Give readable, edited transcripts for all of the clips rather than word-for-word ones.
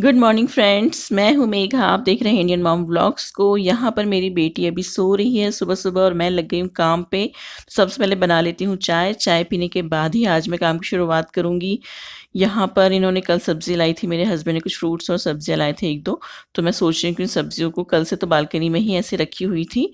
Good morning friends, मैं हूँ मेघा। आप देख रहे हैं इंडियन मॉम व्लॉग्स को। यहाँ पर मेरी बेटी अभी सो रही है सुबह सुबह और मैं लग गई हूँ काम पे। सबसे पहले बना लेती हूँ चाय। चाय पीने के बाद ही आज मैं काम की शुरुआत करूँगी। यहाँ पर इन्होंने कल सब्ज़ी लाई थी, मेरे हस्बैंड ने कुछ फ्रूट्स और सब्जियाँ लाए थे 1-2। तो मैं सोच रही हूँ कि इन सब्जियों को, कल से तो बालकनी में ही ऐसे रखी हुई थी,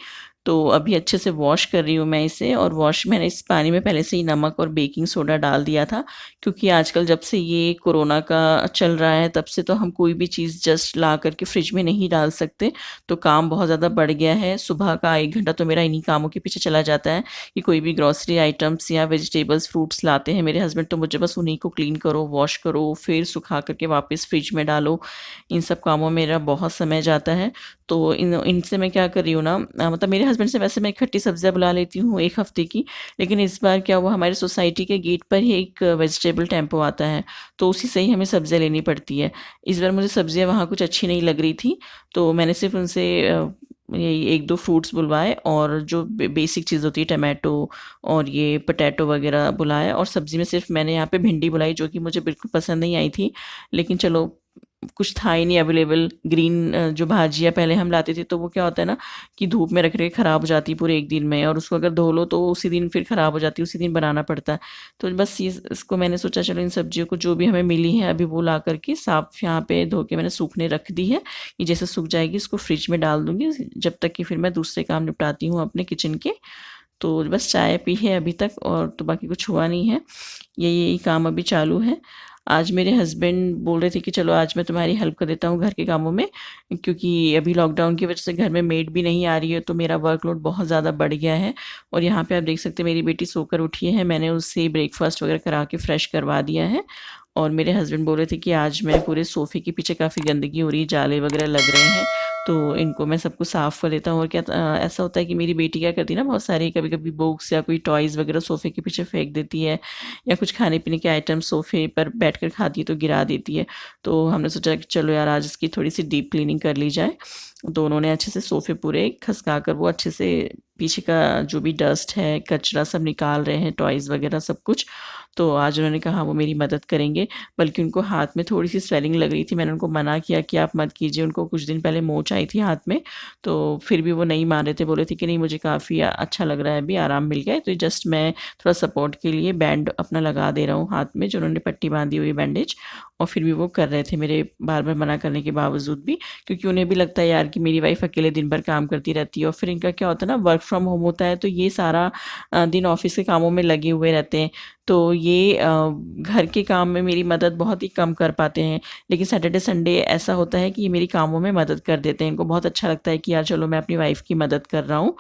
तो अभी अच्छे से वॉश कर रही हूँ मैं इसे। और वॉश मैंने इस पानी में पहले से ही नमक और बेकिंग सोडा डाल दिया था, क्योंकि आजकल जब से ये कोरोना का चल रहा है तब से तो हम कोई भी चीज़ जस्ट ला करके फ्रिज में नहीं डाल सकते। तो काम बहुत ज़्यादा बढ़ गया है। सुबह का 1 घंटा तो मेरा इन्हीं कामों के पीछे चला जाता है कि कोई भी ग्रोसरी आइटम्स या वेजिटेबल्स, फ्रूट्स लाते हैं मेरे हस्बैंड, तो मुझे बस उन्हीं को क्लीन करो, वॉश करो, फिर सुखा करके वापस फ्रिज में डालो। इन सब कामों में मेरा बहुत समय जाता है। तो इनसे मैं क्या कर रही हूँ ना, मतलब मेरे हस्बैंड से वैसे मैं इकट्ठी सब्जियाँ बुला लेती हूँ 1 हफ्ते की। लेकिन इस बार क्या हुआ, हमारे सोसाइटी के गेट पर ही एक वेजिटेबल टेम्पो आता है, तो उसी से ही हमें सब्जियाँ लेनी पड़ती है। इस बार मुझे सब्जियाँ वहाँ कुछ अच्छी नहीं लग रही थी, तो मैंने सिर्फ़ उनसे यही 1-2 फ्रूट्स बुलवाए और जो बेसिक चीज़ होती है टमाटो और ये पोटैटो वग़ैरह बुलाया। और सब्ज़ी में सिर्फ़ मैंने यहाँ पे भिंडी बुलाई, जो कि मुझे बिल्कुल पसंद नहीं आई थी। लेकिन चलो, कुछ था ही नहीं अवेलेबल। ग्रीन जो भाजियाँ पहले हम लाते थे, तो वो क्या होता है ना कि धूप में रख के ख़राब हो जाती है पूरे 1 दिन में, और उसको अगर धो लो तो उसी दिन फिर ख़राब हो जाती है, उसी दिन बनाना पड़ता है। तो बस ये इसको मैंने सोचा चलो इन सब्जियों को जो भी हमें मिली है अभी वो ला कर के साफ़ यहाँ पे धो के मैंने सूखने रख दी है। ये जैसे सूख जाएगी इसको फ्रिज में डाल दूँगी, जब तक कि फिर मैं दूसरे काम निपटाती हूँ अपने किचन के। तो बस चाय पी है अभी तक, और तो बाकी कुछ हुआ नहीं है। यही काम अभी चालू है। आज मेरे हस्बैंड बोल रहे थे कि चलो आज मैं तुम्हारी हेल्प कर देता हूँ घर के कामों में, क्योंकि अभी लॉकडाउन की वजह से घर में मेड भी नहीं आ रही है, तो मेरा वर्कलोड बहुत ज़्यादा बढ़ गया है। और यहाँ पे आप देख सकते हैं मेरी बेटी सोकर उठी है, मैंने उससे ब्रेकफास्ट वगैरह करा के फ्रेश करवा दिया है। और मेरे हस्बैंड बोल रहे थे कि आज मेरे पूरे सोफ़े के पीछे काफ़ी गंदगी हो रही है, जाले वगैरह लग रहे हैं, तो इनको मैं सबको साफ़ कर देता हूँ। और क्या ऐसा होता है कि मेरी बेटी क्या करती है ना, बहुत सारी कभी-कभी बुक्स या कोई टॉयज़ वगैरह सोफ़े के पीछे फेंक देती है, या कुछ खाने-पीने के आइटम सोफ़े पर बैठकर खाती है तो गिरा देती है। तो हमने सोचा कि चलो यार, आज इसकी थोड़ी-सी डीप क्लीनिंग कर ली जाए। तो उन्होंने अच्छे से सोफ़े पूरे खसका कर वो अच्छे से पीछे का जो भी डस्ट है, कचरा सब निकाल रहे हैं, टॉयज़ वगैरह सब कुछ। तो आज उन्होंने कहा वो मेरी मदद करेंगे, बल्कि उनको हाथ में थोड़ी-सी स्वेलिंग लग रही थी। मैंने उनको मना किया कि आप मत कीजिए, उनको कुछ दिन पहले मोच आई थी हाथ में, तो फिर भी वो नहीं मान रहे थे। बोल रहे थे कि नहीं, मुझे काफ़ी अच्छा लग रहा है, अभी आराम मिल गया है, तो जस्ट मैं थोड़ा सपोर्ट के लिए बैंड अपना लगा दे रहा हूँ हाथ में, जो उन्होंने पट्टी बाँधी हुई है बैंडेज। और फिर भी वो कर रहे थे मेरे बार-बार मना करने के बावजूद भी, क्योंकि उन्हें भी लगता है यार कि मेरी वाइफ़ अकेले दिन भर काम करती रहती है। और फिर इनका क्या होता है ना, वर्क फ्रॉम होम होता है, तो ये सारा दिन ऑफ़िस के कामों में लगे हुए रहते हैं। तो ये घर के काम में मेरी मदद बहुत ही कम कर पाते हैं। लेकिन सैटरडे संडे ऐसा होता है कि ये मेरी कामों में मदद कर देते हैं। इनको बहुत अच्छा लगता है कि यार चलो, मैं अपनी वाइफ़ की मदद कर रहा हूँ।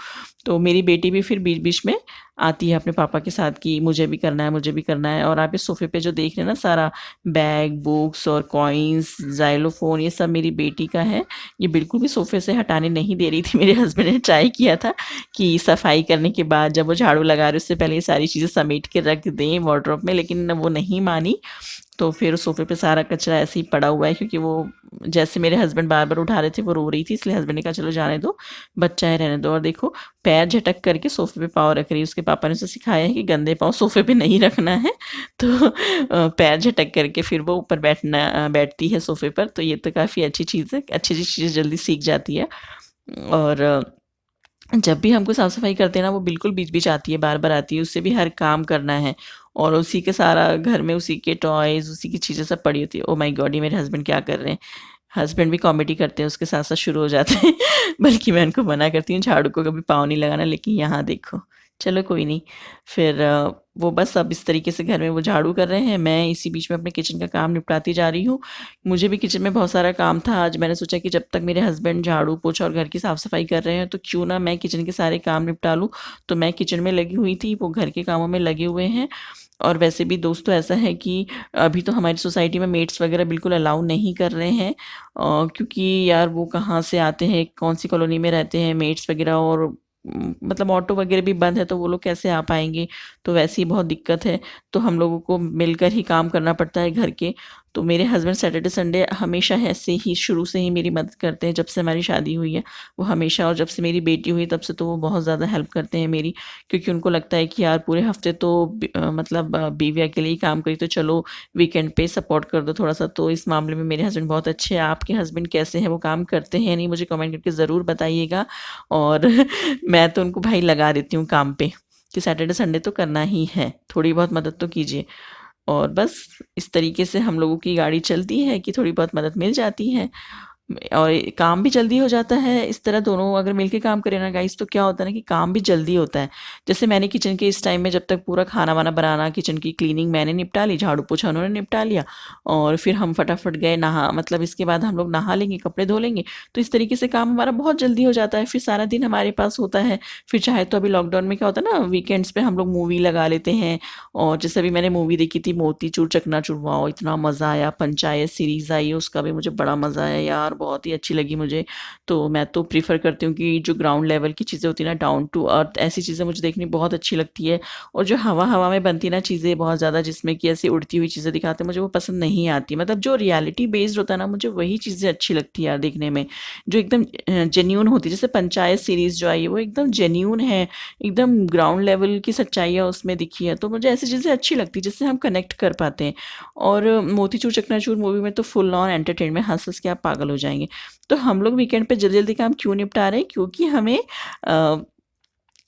तो मेरी बेटी भी फिर बीच-बीच में आती है अपने पापा के साथ कि मुझे भी करना है, मुझे भी करना है। और आप इस सोफ़े पे जो देख रहे हैं ना, सारा बैग, बुक्स और कॉइन्स, ज़ाइलोफ़ोन, ये सब मेरी बेटी का है। ये बिल्कुल भी सोफ़े से हटाने नहीं दे रही थी। मेरे हस्बैंड ने ट्राई किया था कि सफाई करने के बाद जब वो झाड़ू लगा रहे उससे पहले ये सारी चीज़ें समेट के रख दें वार्डरोब में, लेकिन वो नहीं मानी। तो फिर सोफ़े पे सारा कचरा ऐसे ही पड़ा हुआ है, क्योंकि वो जैसे मेरे हस्बैंड बार-बार उठा रहे थे वो रो रही थी, इसलिए हस्बैंड ने कहा चलो जाने दो, बच्चा है रहने दो। और देखो, पैर झटक करके सोफ़े पे पाँव रख रही है। उसके पापा ने उसे सिखाया है कि गंदे पाँव सोफ़े पे नहीं रखना है। तो पैर झटक करके फिर वो ऊपर बैठती है सोफ़े पर। तो ये तो काफ़ी अच्छी चीज़ है, अच्छी-अच्छी चीज़ें जल्दी सीख जाती है। और जब भी हम कोई साफ-सफाई करते हैं ना, वो बिल्कुल बीच-बीच आती है, बार-बार आती है, उससे भी हर काम करना है। और उसी के सारा घर में उसी के टॉयज़, उसी की चीज़ें सब पड़ी होती है। Oh my God! ये मेरे हस्बैंड क्या कर रहे हैं? हस्बैंड भी कॉमेडी करते हैं, उसके साथ-साथ शुरू हो जाते हैं। बल्कि मैं उनको मना करती हूँ झाड़ू को कभी पाँव नहीं लगाना, लेकिन यहाँ देखो। चलो कोई नहीं। फिर वो बस अब इस तरीके से घर में वो झाड़ू कर रहे हैं, मैं इसी बीच में अपने किचन का काम निपटाती जा रही हूँ। मुझे भी किचन में बहुत सारा काम था आज। मैंने सोचा कि जब तक मेरे हस्बैंड झाड़ू, पोछा और घर की साफ-सफाई कर रहे हैं, तो क्यों ना मैं किचन के सारे काम निपटा लूँ। तो मैं किचन में लगी हुई थी, वो घर के कामों में लगे हुए हैं। और वैसे भी दोस्तों, ऐसा है कि अभी तो हमारी सोसाइटी में मेड्स वगैरह बिल्कुल अलाउ नहीं कर रहे हैं। क्योंकि यार वो कहाँ से आते हैं, कौन-सी कॉलोनी में रहते हैं मेड्स वगैरह, और मतलब ऑटो वगैरह भी बंद है, तो वो लोग कैसे आ पाएँगे? तो वैसे ही बहुत दिक्कत है। तो हम लोगों को मिलकर ही काम करना पड़ता है घर के। तो मेरे हस्बैंड सैटरडे संडे हमेशा ऐसे ही शुरू से ही मेरी मदद करते हैं, जब से हमारी शादी हुई है वो हमेशा, और जब से मेरी बेटी हुई तब से तो वो बहुत ज़्यादा हेल्प करते हैं मेरी, क्योंकि उनको लगता है कि यार पूरे हफ्ते तो मतलब बीवी अकेले ही काम करी, तो चलो वीकेंड पे सपोर्ट कर दो थोड़ा सा। तो इस मामले में मेरे हस्बैंड बहुत अच्छे हैं। आपके हस्बैंड कैसे हैं, वो काम करते हैं या नहीं, मुझे कमेंट करके ज़रूर बताइएगा। और मैं तो उनको भाई लगा देती हूँ काम पे कि सैटरडे संडे तो करना ही है, थोड़ी बहुत मदद तो कीजिए। और बस इस तरीके से हम लोगों की गाड़ी चलती है कि थोड़ी बहुत मदद मिल जाती है और काम भी जल्दी हो जाता है। इस तरह दोनों अगर मिलके काम करें ना गाइस, तो क्या होता है ना कि काम भी जल्दी होता है। जैसे मैंने किचन के इस टाइम में जब तक पूरा खाना वाना बनाना, किचन की क्लीनिंग मैंने निपटा ली, झाड़ू पोछा उन्होंने निपटा लिया, और फिर हम फटाफट गए नहा, मतलब इसके बाद हम लोग नहा लेंगे, कपड़े धो लेंगे। तो इस तरीके से काम हमारा बहुत जल्दी हो जाता है, फिर सारा दिन हमारे पास होता है। फिर चाहे तो अभी लॉकडाउन में क्या होता है ना, वीकेंड्स पे हम लोग मूवी लगा लेते हैं। और जैसे अभी मैंने मूवी देखी थी मोतीचूर चकनाचूर, वाओ इतना मज़ा आया। पंचायत सीरीज़ आई है, उसका भी मुझे बड़ा मज़ा आया यार, बहुत ही अच्छी लगी मुझे। तो मैं तो प्रेफ़र करती हूँ कि जो ग्राउंड लेवल की चीज़ें होती हैं ना, डाउन टू अर्थ, ऐसी चीज़ें मुझे देखनी बहुत अच्छी लगती है। और जो हवा-हवा में बनती है ना चीज़ें बहुत ज़्यादा, जिसमें कि ऐसी उड़ती हुई चीज़ें दिखाते हैं, मुझे वो पसंद नहीं आती। मतलब जो रियलिटी बेस्ड होता है ना, मुझे वही चीज़ें अच्छी लगती है यार देखने में, जो एकदम जेन्युइन होती है। जैसे पंचायत सीरीज़ जो आई है, वो एकदम जेन्युइन है, एकदम ग्राउंड लेवल की सच्चाइयाँ उसमें दिखी है। तो मुझे ऐसी चीज़ें अच्छी लगती हैं, जिससे हम कनेक्ट कर पाते हैं। और मोतीचूर चकनाचूर मूवी में तो फुल ऑन एंटरटेनमेंट, हँस-हँस के आप पागल हो जाएँगे। तो हम लोग वीकेंड पे जल्दी-जल्दी काम क्यों निपटा रहे हैं? क्योंकि अ,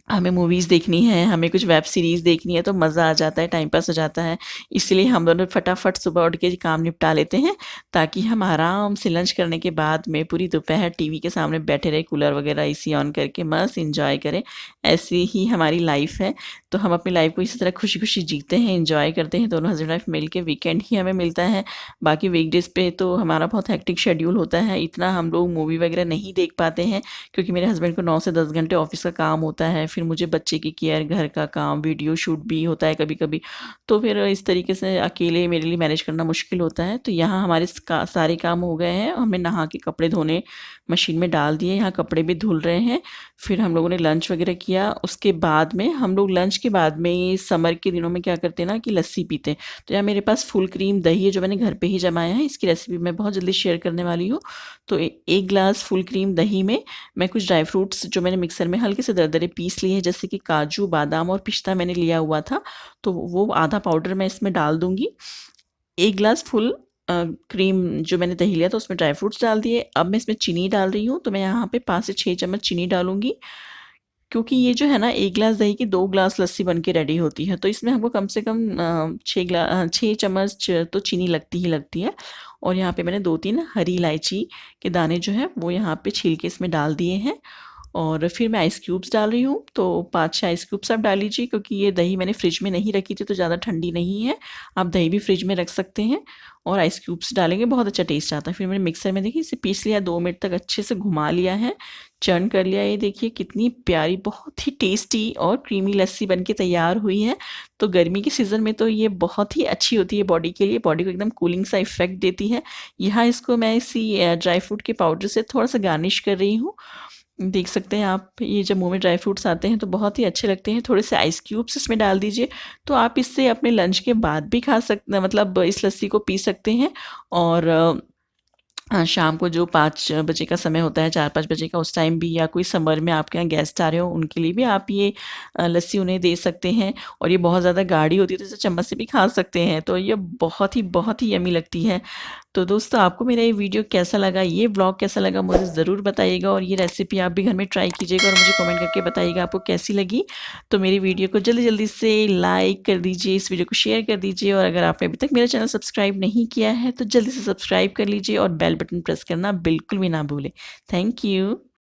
हमें मूवीज़ देखनी है, हमें कुछ वेब सीरीज़ देखनी है, तो मज़ा आ जाता है, टाइम पास हो जाता है। इसलिए हम दोनों फटाफट सुबह उठ के काम निपटा लेते हैं, ताकि हम आराम से लंच करने के बाद में पूरी दोपहर टीवी के सामने बैठे रहें, कूलर वगैरह एसी ऑन करके मस्त एन्जॉय करें। ऐसी ही हमारी लाइफ़ है, तो हम अपनी लाइफ़ को इसी तरह खुशी-खुशी जीते हैं, एन्जॉय करते हैं, दोनों हस्बैंड वाइफ मिल के। वीकेंड ही हमें मिलता है, बाकी वीकडेज़ पे तो हमारा बहुत हेक्टिक शेड्यूल होता है, इतना हम लोग मूवी वगैरह नहीं देख पाते हैं, क्योंकि मेरे हस्बैंड को 9 से 10 घंटे ऑफ़िस का काम होता है, फिर मुझे बच्चे की केयर, घर का काम, वीडियो शूट भी होता है कभी-कभी, तो फिर इस तरीके से अकेले मेरे लिए मैनेज करना मुश्किल होता है। तो यहाँ हमारे सारे काम हो गए हैं, हमने नहा के कपड़े धोने मशीन में डाल दिए, यहाँ कपड़े भी धुल रहे हैं। फिर हम लोगों ने लंच वगैरह किया, उसके बाद में हम लोग लंच के बाद में ये समर के दिनों में क्या करते हैं ना कि लस्सी पीते हैं। तो यहाँ मेरे पास फुल क्रीम दही है, जो मैंने घर पे ही जमाया है, इसकी रेसिपी मैं बहुत जल्दी शेयर करने वाली हूँ। तो 1 ग्लास फुल क्रीम दही में मैं कुछ ड्राई फ्रूट्स जो मैंने मिक्सर में हल्के से दरदरे पीस लिए हैं, जैसे कि काजू, बादाम और पिस्ता मैंने लिया हुआ था, तो वो आधा पाउडर मैं इसमें डाल दूँगी। 1 ग्लास फुल क्रीम जो मैंने दही लिया था उसमें ड्राई फ्रूट्स डाल दिए। अब मैं इसमें चीनी डाल रही हूँ, तो मैं यहाँ पे 5 से 6 चम्मच चीनी डालूँगी, क्योंकि ये जो है ना 1 ग्लास दही की 2 ग्लास लस्सी बन के रेडी होती है। तो इसमें हमको कम से कम 6 चम्मच तो चीनी लगती ही लगती है। और यहाँ पे मैंने 2-3 हरी इलायची के दाने जो हैं वो यहाँ पे छील के इसमें डाल दिए हैं। और फिर मैं आइस क्यूब्स डाल रही हूँ, तो 5-6 आइस क्यूब्स आप डाल लीजिए, क्योंकि ये दही मैंने फ्रिज में नहीं रखी थी, तो ज़्यादा ठंडी नहीं है। आप दही भी फ्रिज में रख सकते हैं, और आइस क्यूब्स डालेंगे बहुत अच्छा टेस्ट आता है। फिर मैंने मिक्सर में देखिए इसे पीस लिया, 2 मिनट तक अच्छे से घुमा लिया है, चर्न कर लिया। ये देखिए कितनी प्यारी, बहुत ही टेस्टी और क्रीमी लस्सी बन के तैयार हुई है। तो गर्मी के सीज़न में तो ये बहुत ही अच्छी होती है बॉडी के लिए, बॉडी को एकदम कूलिंग सा इफ़ेक्ट देती है। यहाँ इसको मैं इसी ड्राई फ्रूट के पाउडर से थोड़ा-सा गार्निश कर रही हूँ। देख सकते हैं आप, ये जब मुँह में ड्राई फ्रूट्स आते हैं तो बहुत ही अच्छे लगते हैं। थोड़े से आइस क्यूब्स इसमें डाल दीजिए, तो आप इससे अपने लंच के बाद भी खा मतलब इस लस्सी को पी सकते हैं। और शाम को जो 5 बजे का समय होता है, 4-5 बजे का, उस टाइम भी, या कोई समर में आपके यहाँ गेस्ट आ रहे हो उनके लिए भी आप ये लस्सी उन्हें दे सकते हैं। और ये बहुत ज़्यादा गाढ़ी होती है, तो इसे चम्मच से भी खा सकते हैं, तो ये बहुत ही यम्मी लगती है। तो दोस्तों, आपको मेरा ये वीडियो कैसा लगा, ये व्लॉग कैसा लगा, मुझे ज़रूर बताइएगा, और ये रेसिपी आप भी घर में ट्राई कीजिएगा और मुझे कमेंट करके बताइएगा आपको कैसी लगी। तो मेरी वीडियो को जल्दी-जल्दी से लाइक कर दीजिए, इस वीडियो को शेयर कर दीजिए, और अगर आपने अभी तक मेरा चैनल सब्सक्राइब नहीं किया है, तो जल्दी से सब्सक्राइब कर लीजिए और बेल बटन प्रेस करना बिल्कुल भी ना भूलें। Thank you.